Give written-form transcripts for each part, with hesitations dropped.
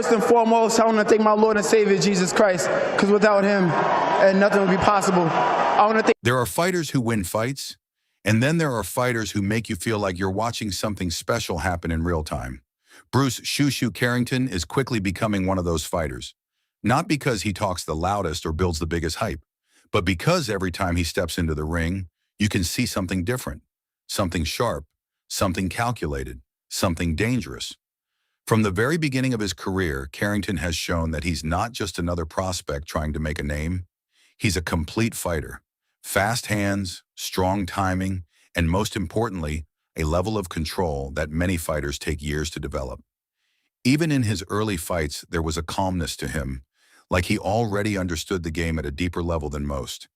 First and foremost, I want to thank my Lord and Savior, Jesus Christ, because without him, nothing would be possible. I want to thank. There are fighters who win fights, and then there are fighters who make you feel like you're watching something special happen in real time. Bruce "Shu Shu" Carrington is quickly becoming one of those fighters. Not because he talks the loudest or builds the biggest hype, but because every time he steps into the ring, you can see something different, something sharp, something calculated, something dangerous. From the very beginning of his career, Carrington has shown that he's not just another prospect trying to make a name. He's a complete fighter. Fast hands, strong timing, and most importantly, a level of control that many fighters take years to develop. Even in his early fights, there was a calmness to him, like he already understood the game at a deeper level than most.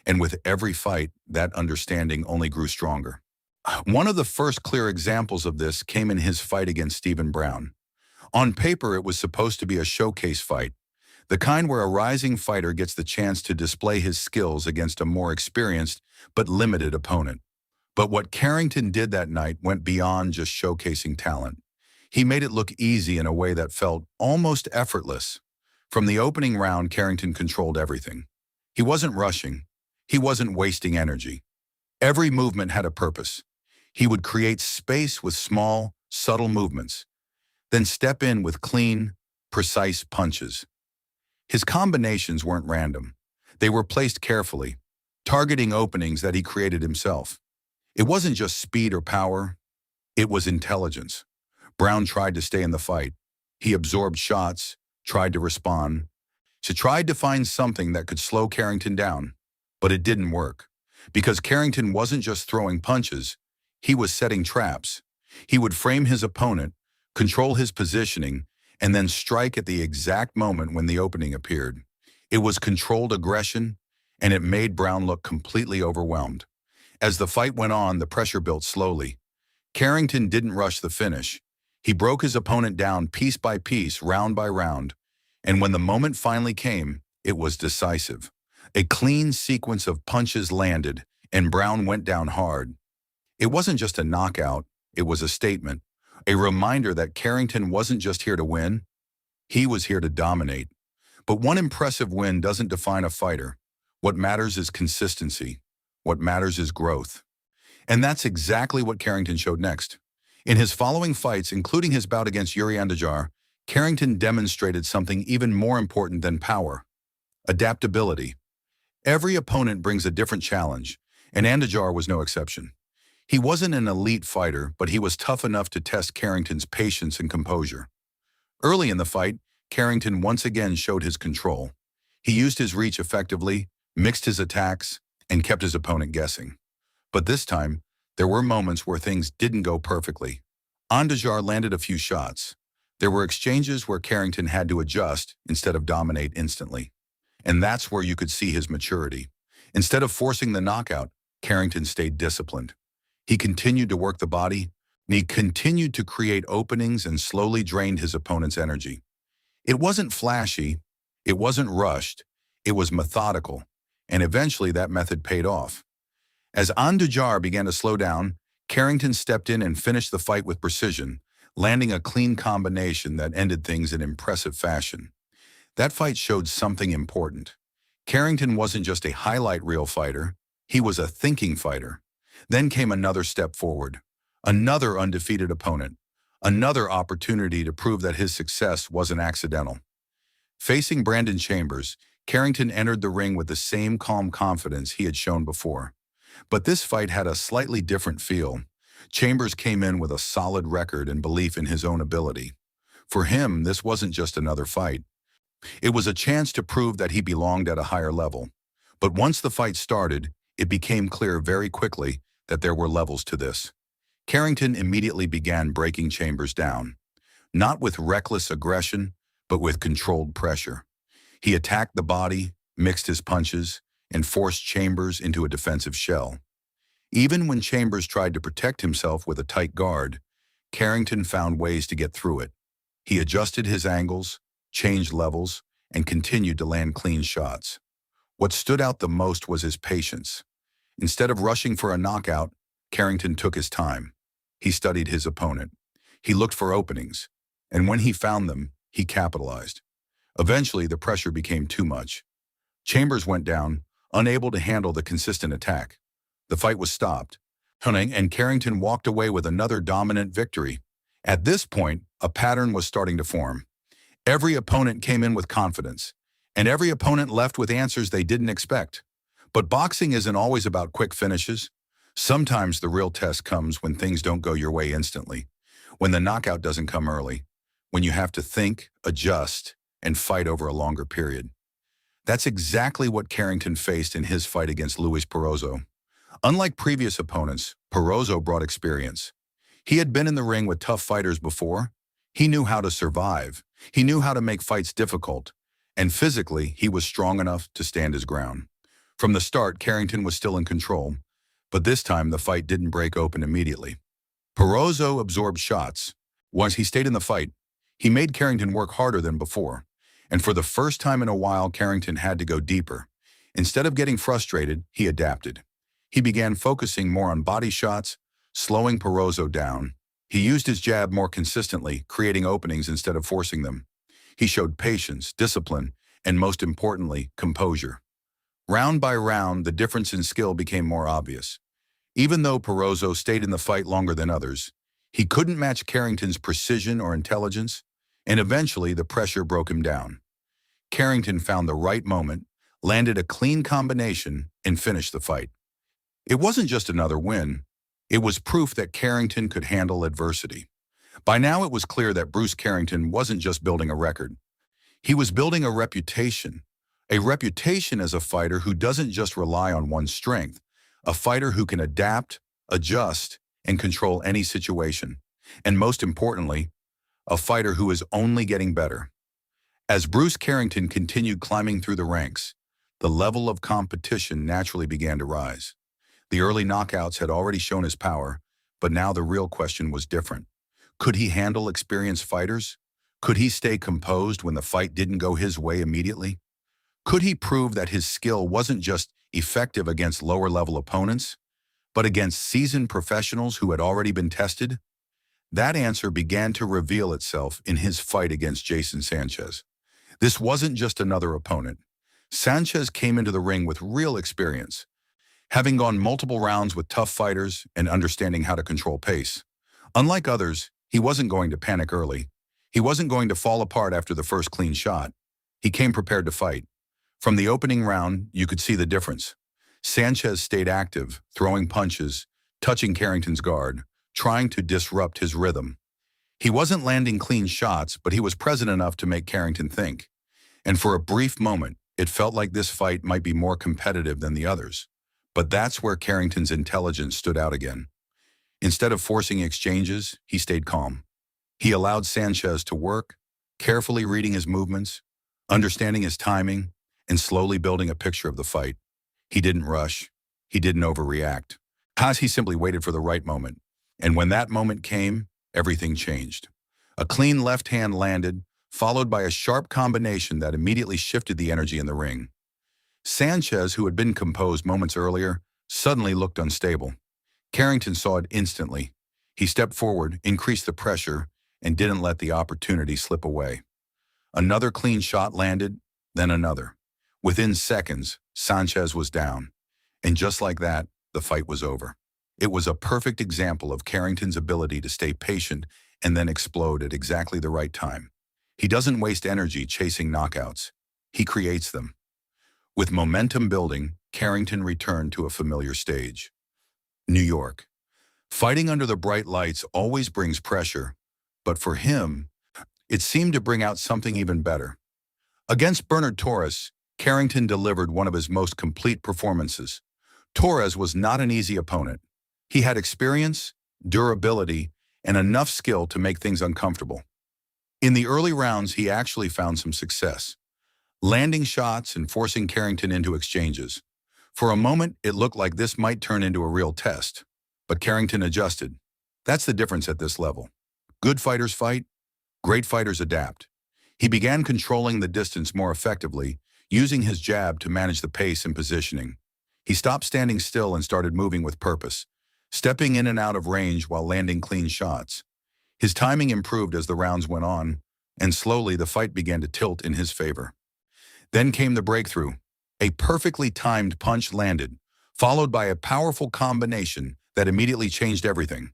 And with every fight, that understanding only grew stronger. One of the first clear examples of this came in his fight against Stephen Brown. On paper, it was supposed to be a showcase fight, the kind where a rising fighter gets the chance to display his skills against a more experienced but limited opponent. But what Carrington did that night went beyond just showcasing talent. He made it look easy in a way that felt almost effortless. From the opening round, Carrington controlled everything. He wasn't rushing. He wasn't wasting energy. Every movement had a purpose. He would create space with small, subtle movements, then step in with clean, precise punches. His combinations weren't random. They were placed carefully, targeting openings that he created himself. It wasn't just speed or power, it was intelligence. Brown tried to stay in the fight. He absorbed shots, tried to respond. She tried to find something that could slow Carrington down, but it didn't work. Because Carrington wasn't just throwing punches, he was setting traps. He would frame his opponent, control his positioning, and then strike at the exact moment when the opening appeared. It was controlled aggression, and it made Brown look completely overwhelmed. As the fight went on, the pressure built slowly. Carrington didn't rush the finish. He broke his opponent down piece by piece, round by round, and when the moment finally came, it was decisive. A clean sequence of punches landed, and Brown went down hard. It wasn't just a knockout, it was a statement. A reminder that Carrington wasn't just here to win, he was here to dominate. But one impressive win doesn't define a fighter. What matters is consistency. What matters is growth. And that's exactly what Carrington showed next. In his following fights, including his bout against Naoya Inoue, Carrington demonstrated something even more important than power: adaptability. Every opponent brings a different challenge, and Inoue was no exception. He wasn't an elite fighter, but he was tough enough to test Carrington's patience and composure. Early in the fight, Carrington once again showed his control. He used his reach effectively, mixed his attacks, and kept his opponent guessing. But this time, there were moments where things didn't go perfectly. Inoue landed a few shots. There were exchanges where Carrington had to adjust instead of dominate instantly. And that's where you could see his maturity. Instead of forcing the knockout, Carrington stayed disciplined. He continued to work the body, and he continued to create openings and slowly drained his opponent's energy. It wasn't flashy, it wasn't rushed, it was methodical, and eventually that method paid off. As Inoue began to slow down, Carrington stepped in and finished the fight with precision, landing a clean combination that ended things in impressive fashion. That fight showed something important. Carrington wasn't just a highlight reel fighter, he was a thinking fighter. Then came another step forward, another undefeated opponent, another opportunity to prove that his success wasn't accidental. Facing Brandon Chambers, Carrington entered the ring with the same calm confidence he had shown before. But this fight had a slightly different feel. Chambers came in with a solid record and belief in his own ability. For him, this wasn't just another fight. It was a chance to prove that he belonged at a higher level. But once the fight started, it became clear very quickly that there were levels to this. Carrington immediately began breaking Chambers down, not with reckless aggression, but with controlled pressure. He attacked the body, mixed his punches, and forced Chambers into a defensive shell. Even when Chambers tried to protect himself with a tight guard, Carrington found ways to get through it. He adjusted his angles, changed levels, and continued to land clean shots. What stood out the most was his patience. Instead of rushing for a knockout, Carrington took his time. He studied his opponent. He looked for openings, and when he found them, he capitalized. Eventually, the pressure became too much. Chambers went down, unable to handle the consistent attack. The fight was stopped, and Carrington walked away with another dominant victory. At this point, a pattern was starting to form. Every opponent came in with confidence, and every opponent left with answers they didn't expect. But boxing isn't always about quick finishes. Sometimes the real test comes when things don't go your way instantly, when the knockout doesn't come early, when you have to think, adjust, and fight over a longer period. That's exactly what Carrington faced in his fight against Luis Perozzo. Unlike previous opponents, Perozzo brought experience. He had been in the ring with tough fighters before. He knew how to survive. He knew how to make fights difficult. And physically, he was strong enough to stand his ground. From the start, Carrington was still in control, but this time the fight didn't break open immediately. Perozzo absorbed shots. Once he stayed in the fight, he made Carrington work harder than before. And for the first time in a while, Carrington had to go deeper. Instead of getting frustrated, he adapted. He began focusing more on body shots, slowing Perozzo down. He used his jab more consistently, creating openings instead of forcing them. He showed patience, discipline, and most importantly, composure. Round by round, the difference in skill became more obvious. Even though Perozzo stayed in the fight longer than others, he couldn't match Carrington's precision or intelligence, and eventually the pressure broke him down. Carrington found the right moment, landed a clean combination, and finished the fight. It wasn't just another win. It was proof that Carrington could handle adversity. By now it was clear that Bruce Carrington wasn't just building a record. He was building a reputation as a fighter who doesn't just rely on one's strength, a fighter who can adapt, adjust, and control any situation. And most importantly, a fighter who is only getting better. As Bruce Carrington continued climbing through the ranks, the level of competition naturally began to rise. The early knockouts had already shown his power, but now the real question was different. Could he handle experienced fighters? Could he stay composed when the fight didn't go his way immediately? Could he prove that his skill wasn't just effective against lower-level opponents, but against seasoned professionals who had already been tested? That answer began to reveal itself in his fight against Jason Sanchez. This wasn't just another opponent. Sanchez came into the ring with real experience, having gone multiple rounds with tough fighters and understanding how to control pace. Unlike others, he wasn't going to panic early. He wasn't going to fall apart after the first clean shot. He came prepared to fight. From the opening round, you could see the difference. Sanchez stayed active, throwing punches, touching Carrington's guard, trying to disrupt his rhythm. He wasn't landing clean shots, but he was present enough to make Carrington think. And for a brief moment, it felt like this fight might be more competitive than the others. But that's where Carrington's intelligence stood out again. Instead of forcing exchanges, he stayed calm. He allowed Sanchez to work, carefully reading his movements, understanding his timing, and slowly building a picture of the fight. He didn't rush. He didn't overreact. He simply waited for the right moment. And when that moment came, everything changed. A clean left hand landed, followed by a sharp combination that immediately shifted the energy in the ring. Sanchez, who had been composed moments earlier, suddenly looked unstable. Carrington saw it instantly. He stepped forward, increased the pressure, and didn't let the opportunity slip away. Another clean shot landed, then another. Within seconds, Sanchez was down. And just like that, the fight was over. It was a perfect example of Carrington's ability to stay patient and then explode at exactly the right time. He doesn't waste energy chasing knockouts. He creates them. With momentum building, Carrington returned to a familiar stage. New York. Fighting under the bright lights always brings pressure, but for him, it seemed to bring out something even better. Against Bernard Torres, Carrington delivered one of his most complete performances. Torres was not an easy opponent. He had experience, durability, and enough skill to make things uncomfortable. In the early rounds, he actually found some success, landing shots and forcing Carrington into exchanges. For a moment, it looked like this might turn into a real test, but Carrington adjusted. That's the difference at this level. Good fighters fight, great fighters adapt. He began controlling the distance more effectively, using his jab to manage the pace and positioning. He stopped standing still and started moving with purpose, stepping in and out of range while landing clean shots. His timing improved as the rounds went on, and slowly the fight began to tilt in his favor. Then came the breakthrough. A perfectly timed punch landed, followed by a powerful combination that immediately changed everything.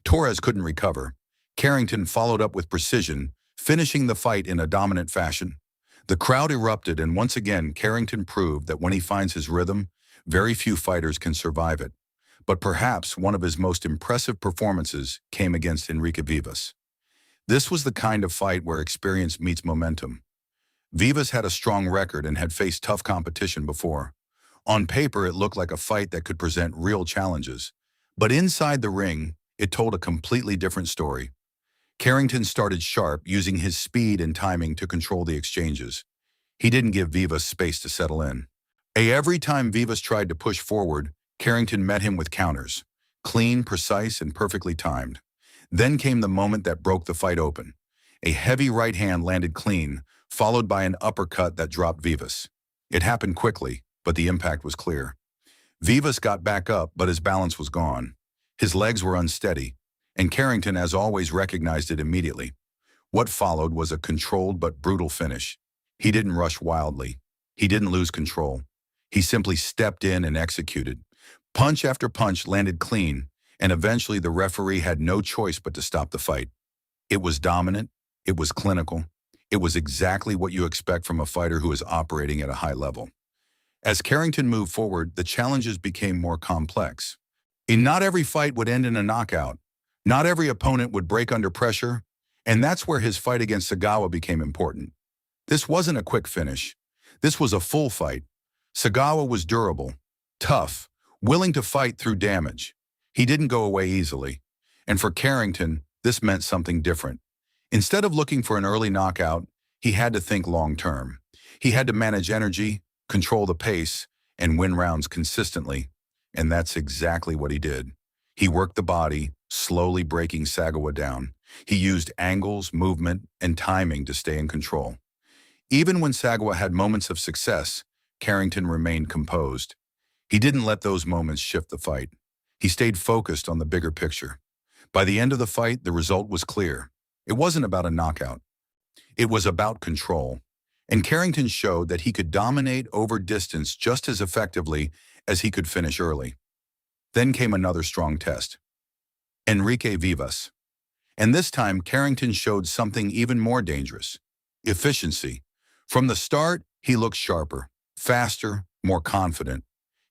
Torres couldn't recover. Carrington followed up with precision, finishing the fight in a dominant fashion. The crowd erupted, and once again Carrington proved that when he finds his rhythm, very few fighters can survive it. But perhaps one of his most impressive performances came against Enrique Vivas. This was the kind of fight where experience meets momentum. Vivas had a strong record and had faced tough competition before. On paper, it looked like a fight that could present real challenges. But inside the ring, it told a completely different story. Carrington started sharp, using his speed and timing to control the exchanges. He didn't give Vivas space to settle in. Every time Vivas tried to push forward, Carrington met him with counters. Clean, precise, and perfectly timed. Then came the moment that broke the fight open. A heavy right hand landed clean, followed by an uppercut that dropped Vivas. It happened quickly, but the impact was clear. Vivas got back up, but his balance was gone. His legs were unsteady, and Carrington, as always, recognized it immediately. What followed was a controlled but brutal finish. He didn't rush wildly. He didn't lose control. He simply stepped in and executed. Punch after punch landed clean, and eventually the referee had no choice but to stop the fight. It was dominant. It was clinical. It was exactly what you expect from a fighter who is operating at a high level. As Carrington moved forward, the challenges became more complex. Not every fight would end in a knockout. Not every opponent would break under pressure, and that's where his fight against Sagawa became important. This wasn't a quick finish. This was a full fight. Sagawa was durable, tough, willing to fight through damage. He didn't go away easily. And for Carrington, this meant something different. Instead of looking for an early knockout, he had to think long-term. He had to manage energy, control the pace, and win rounds consistently. And that's exactly what he did. He worked the body, slowly breaking Sagawa down. He used angles, movement, and timing to stay in control. Even when Sagawa had moments of success, Carrington remained composed. He didn't let those moments shift the fight. He stayed focused on the bigger picture. By the end of the fight, the result was clear. It wasn't about a knockout. It was about control. And Carrington showed that he could dominate over distance just as effectively as he could finish early. Then came another strong test. Enrique Vivas. And this time, Carrington showed something even more dangerous. Efficiency. From the start, he looked sharper, faster, more confident.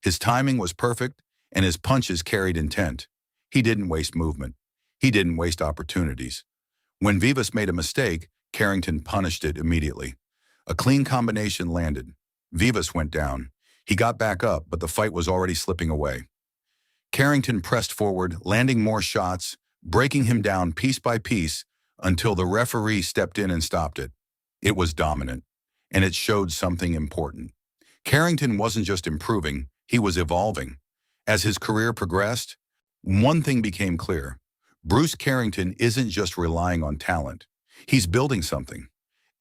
His timing was perfect, and his punches carried intent. He didn't waste movement. He didn't waste opportunities. When Vivas made a mistake, Carrington punished it immediately. A clean combination landed. Vivas went down. He got back up, but the fight was already slipping away. Carrington pressed forward, landing more shots, breaking him down piece by piece until the referee stepped in and stopped it. It was dominant, and it showed something important. Carrington wasn't just improving, he was evolving. As his career progressed, one thing became clear. Bruce Carrington isn't just relying on talent. He's building something.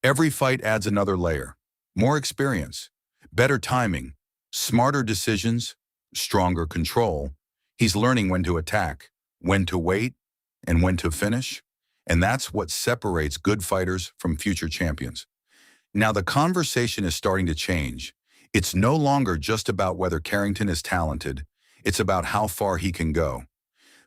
Every fight adds another layer. More experience, better timing, smarter decisions, stronger control. He's learning when to attack, when to wait, and when to finish. And that's what separates good fighters from future champions. Now the conversation is starting to change. It's no longer just about whether Carrington is talented. It's about how far he can go.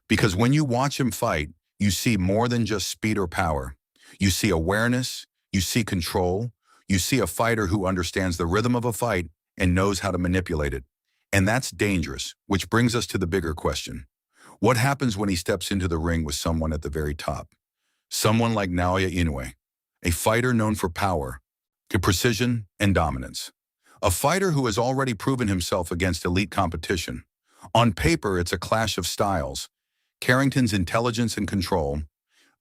Because when you watch him fight, you see more than just speed or power. You see awareness, you see control, you see a fighter who understands the rhythm of a fight and knows how to manipulate it. And that's dangerous, which brings us to the bigger question. What happens when he steps into the ring with someone at the very top? Someone like Naoya Inoue, a fighter known for power, precision, and dominance. A fighter who has already proven himself against elite competition. On paper, it's a clash of styles. Carrington's intelligence and control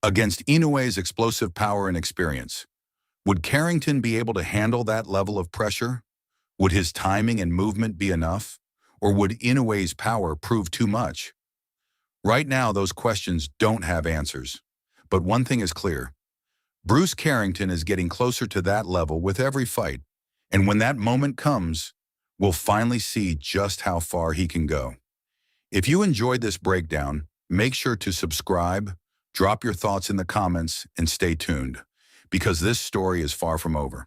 against Inoue's explosive power and experience. Would Carrington be able to handle that level of pressure? Would his timing and movement be enough? Or would Inoue's power prove too much? Right now, those questions don't have answers. But one thing is clear. Bruce Carrington is getting closer to that level with every fight. And when that moment comes, we'll finally see just how far he can go. If you enjoyed this breakdown, make sure to subscribe, drop your thoughts in the comments, and stay tuned. because this story is far from over.